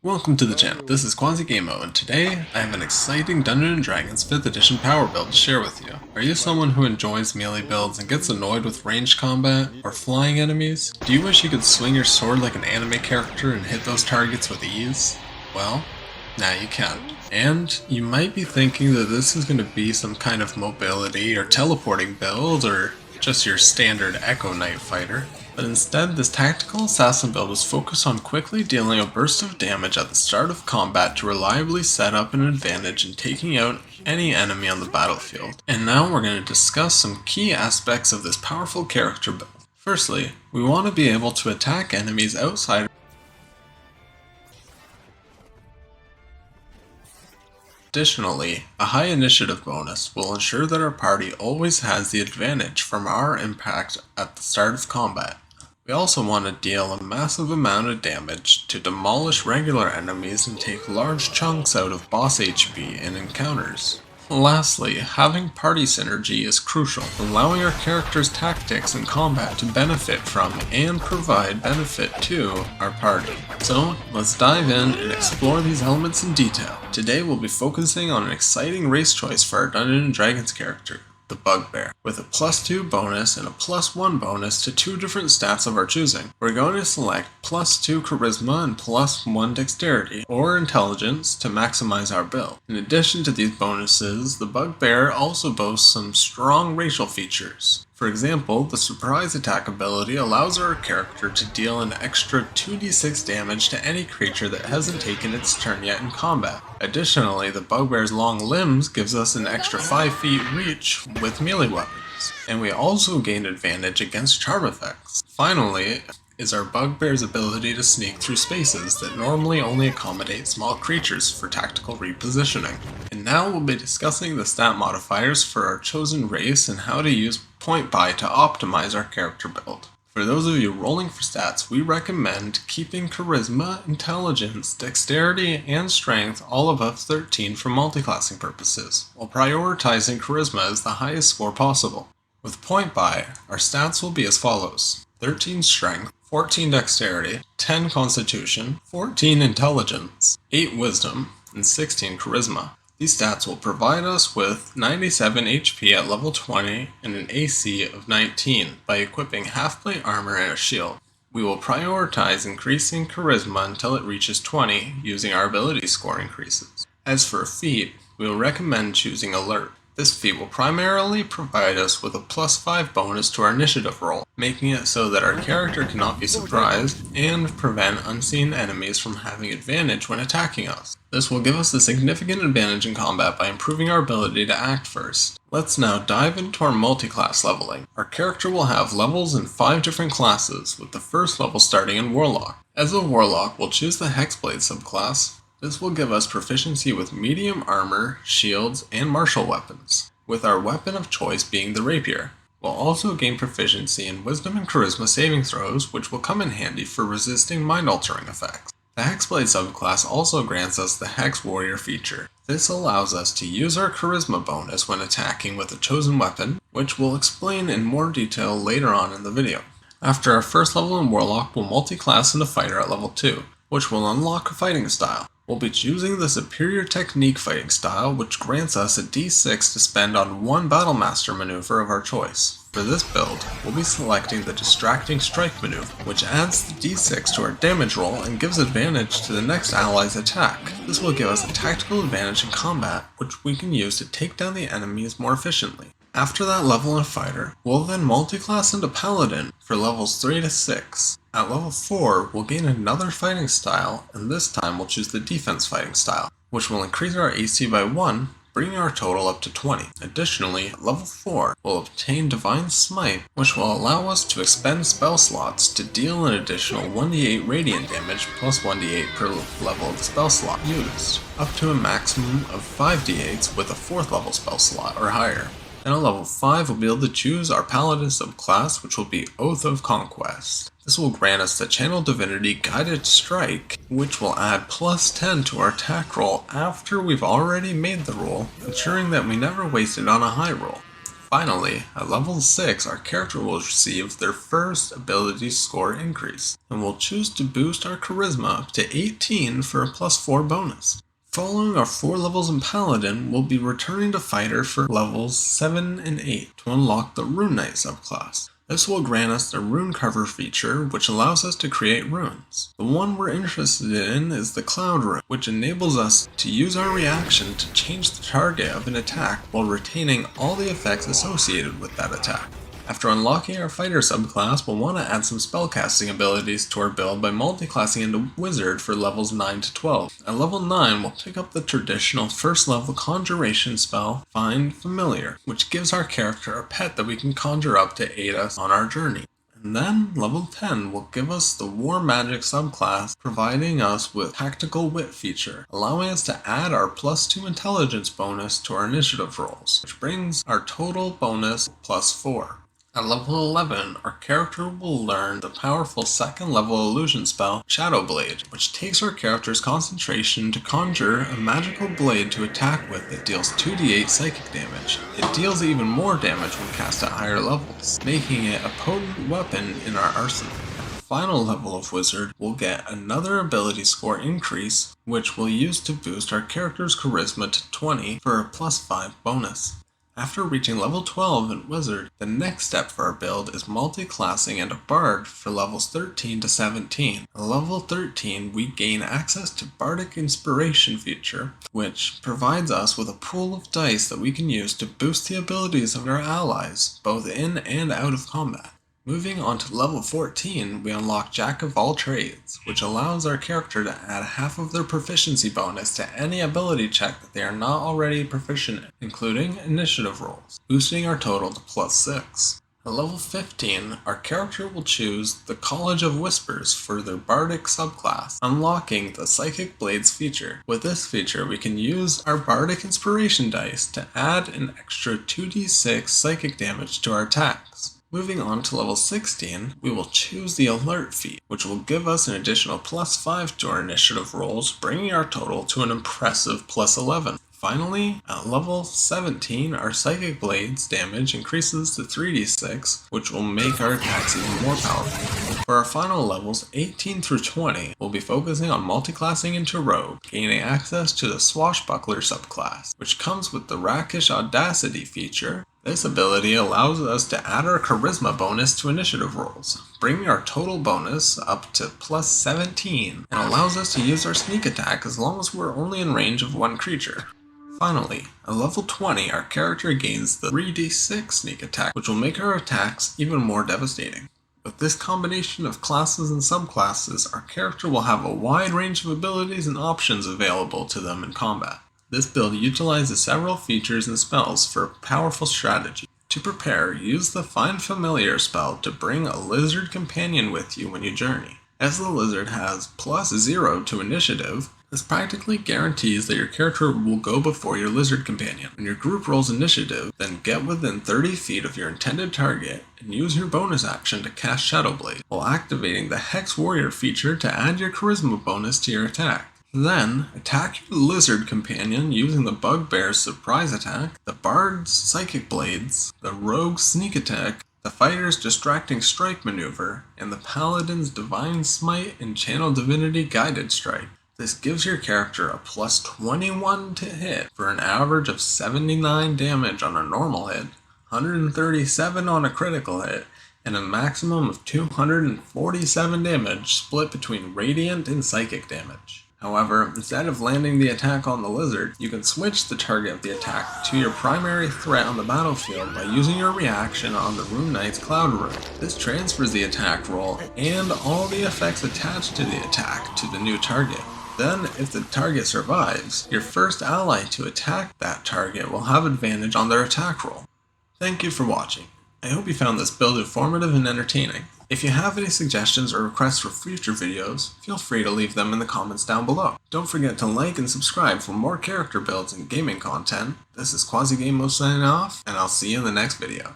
Welcome to the channel. This is QuasiGamo, and today I have an exciting Dungeons & Dragons 5th edition power build to share with you. Are you someone who enjoys melee builds and gets annoyed with ranged combat or flying enemies? Do you wish you could swing your sword like an anime character and hit those targets with ease? Well, now you can. And you might be thinking that this is going to be some kind of mobility or teleporting build or just your standard Echo Knight fighter. But instead, this tactical assassin build is focused on quickly dealing a burst of damage at the start of combat to reliably set up an advantage in taking out any enemy on the battlefield. And now we're going to discuss some key aspects of this powerful character build. Firstly, we want to be able to attack enemies outside. Additionally, a high initiative bonus will ensure that our party always has the advantage from our impact at the start of combat. We also want to deal a massive amount of damage to demolish regular enemies and take large chunks out of boss HP in encounters. Lastly, having party synergy is crucial, allowing our characters' tactics in combat to benefit from and provide benefit to our party. So, let's dive in and explore these elements in detail. Today we'll be focusing on an exciting race choice for our Dungeons & Dragons character, the Bugbear, with a +2 bonus and a +1 bonus to two different stats of our choosing. We're going to select +2 Charisma and +1 Dexterity, or Intelligence, to maximize our build. In addition to these bonuses, the Bugbear also boasts some strong racial features. For example, the Surprise Attack ability allows our character to deal an extra 2d6 damage to any creature that hasn't taken its turn yet in combat. Additionally, the Bugbear's long limbs gives us an extra 5 feet reach with melee weapons, and we also gain advantage against charm effects. Finally, is our Bugbear's ability to sneak through spaces that normally only accommodate small creatures for tactical repositioning. And now we'll be discussing the stat modifiers for our chosen race and how to use point buy to optimize our character build. For those of you rolling for stats, we recommend keeping Charisma, Intelligence, Dexterity, and Strength all above 13 for multiclassing purposes, while prioritizing Charisma as the highest score possible. With point buy, our stats will be as follows: 13 Strength, 14 Dexterity, 10 Constitution, 14 Intelligence, 8 Wisdom, and 16 Charisma. These stats will provide us with 97 HP at level 20 and an AC of 19 by equipping half-plate armor and a shield. We will prioritize increasing Charisma until it reaches 20 using our ability score increases. As for a feat, we will recommend choosing Alert. This feat will primarily provide us with a +5 bonus to our initiative roll, making it so that our character cannot be surprised and prevent unseen enemies from having advantage when attacking us. This will give us a significant advantage in combat by improving our ability to act first. Let's now dive into our multi-class leveling. Our character will have levels in 5 different classes, with the first level starting in Warlock. As a Warlock, we'll choose the Hexblade subclass. This will give us proficiency with medium armor, shields, and martial weapons, with our weapon of choice being the rapier. We'll also gain proficiency in Wisdom and Charisma saving throws, which will come in handy for resisting mind-altering effects. The Hexblade subclass also grants us the Hex Warrior feature. This allows us to use our Charisma bonus when attacking with a chosen weapon, which we'll explain in more detail later on in the video. After our first level in Warlock, we'll multi-class into Fighter at level 2, which will unlock a fighting style. We'll be choosing the Superior Technique fighting style, which grants us a d6 to spend on one Battlemaster maneuver of our choice. For this build, we'll be selecting the Distracting Strike maneuver, which adds the d6 to our damage roll and gives advantage to the next ally's attack. This will give us a tactical advantage in combat, which we can use to take down the enemies more efficiently. After that level in Fighter, we'll then multi-class into Paladin for levels 3 to 6. At level 4, we'll gain another fighting style, and this time we'll choose the Defense fighting style, which will increase our AC by 1, bringing our total up to 20. Additionally, at level 4, we'll obtain Divine Smite, which will allow us to expend spell slots to deal an additional 1d8 radiant damage plus 1d8 per level of the spell slot used, up to a maximum of 5d8s with a 4th level spell slot or higher. Then at level 5, we'll be able to choose our Paladin subclass, which will be Oath of Conquest. This will grant us the Channel Divinity Guided Strike, which will add +10 to our attack roll after we've already made the roll, ensuring that we never waste it on a high roll. Finally, at level 6, our character will receive their first ability score increase, and we'll choose to boost our charisma up to 18 for a +4 bonus. Following our 4 levels in Paladin, we'll be returning to Fighter for levels 7 and 8 to unlock the Rune Knight subclass. This will grant us the Rune Cover feature, which allows us to create runes. The one we're interested in is the Cloud Rune, which enables us to use our reaction to change the target of an attack while retaining all the effects associated with that attack. After unlocking our Fighter subclass, we'll want to add some spellcasting abilities to our build by multiclassing into Wizard for levels 9 to 12. At level 9, we'll pick up the traditional first level conjuration spell, Find Familiar, which gives our character a pet that we can conjure up to aid us on our journey. And then, level 10 will give us the War Magic subclass, providing us with Tactical Wit feature, allowing us to add our +2 intelligence bonus to our initiative rolls, which brings our total bonus +4. At level 11, our character will learn the powerful second level illusion spell, Shadow Blade, which takes our character's concentration to conjure a magical blade to attack with that deals 2d8 psychic damage. It deals even more damage when cast at higher levels, making it a potent weapon in our arsenal. At the final level of Wizard, we'll get another ability score increase, which we'll use to boost our character's charisma to 20 for a +5 bonus. After reaching level 12 in Wizard, the next step for our build is multi-classing into Bard for levels 13 to 17. At level 13, we gain access to Bardic Inspiration feature, which provides us with a pool of dice that we can use to boost the abilities of our allies, both in and out of combat. Moving on to level 14, we unlock Jack of All Trades, which allows our character to add half of their proficiency bonus to any ability check that they are not already proficient in, including initiative rolls, boosting our total to +6. At level 15, our character will choose the College of Whispers for their Bardic subclass, unlocking the Psychic Blades feature. With this feature, we can use our Bardic Inspiration dice to add an extra 2d6 psychic damage to our attacks. Moving on to level 16, we will choose the Alert feat, which will give us an additional +5 to our initiative rolls, bringing our total to an impressive +11. Finally, at level 17, our Psychic Blades damage increases to 3d6, which will make our attacks even more powerful. For our final levels, 18 through 20, we'll be focusing on multiclassing into Rogue, gaining access to the Swashbuckler subclass, which comes with the Rakish Audacity feature. This ability allows us to add our charisma bonus to initiative rolls, bringing our total bonus up to +17, and allows us to use our sneak attack as long as we're only in range of one creature. Finally, at level 20, our character gains the 3d6 sneak attack, which will make our attacks even more devastating. With this combination of classes and subclasses, our character will have a wide range of abilities and options available to them in combat. This build utilizes several features and spells for a powerful strategy. To prepare, use the Find Familiar spell to bring a lizard companion with you when you journey. As the lizard has +0 to initiative, this practically guarantees that your character will go before your lizard companion. When your group rolls initiative, then get within 30 feet of your intended target and use your bonus action to cast Shadow Blade, while activating the Hex Warrior feature to add your charisma bonus to your attack. Then, attack your lizard companion using the Bugbear's surprise attack, the Bard's psychic blades, the Rogue's sneak attack, the Fighter's distracting strike maneuver, and the Paladin's divine smite and channel divinity guided strike. This gives your character a +21 to hit for an average of 79 damage on a normal hit, 137 on a critical hit, and a maximum of 247 damage split between radiant and psychic damage. However, instead of landing the attack on the lizard, you can switch the target of the attack to your primary threat on the battlefield by using your reaction on the Rune Knight's Cloud Rune. This transfers the attack roll and all the effects attached to the attack to the new target. Then, if the target survives, your first ally to attack that target will have advantage on their attack roll. Thank you for watching. I hope you found this build informative and entertaining. If you have any suggestions or requests for future videos, feel free to leave them in the comments down below. Don't forget to like and subscribe for more character builds and gaming content. This is QuasiGameMo signing off, and I'll see you in the next video.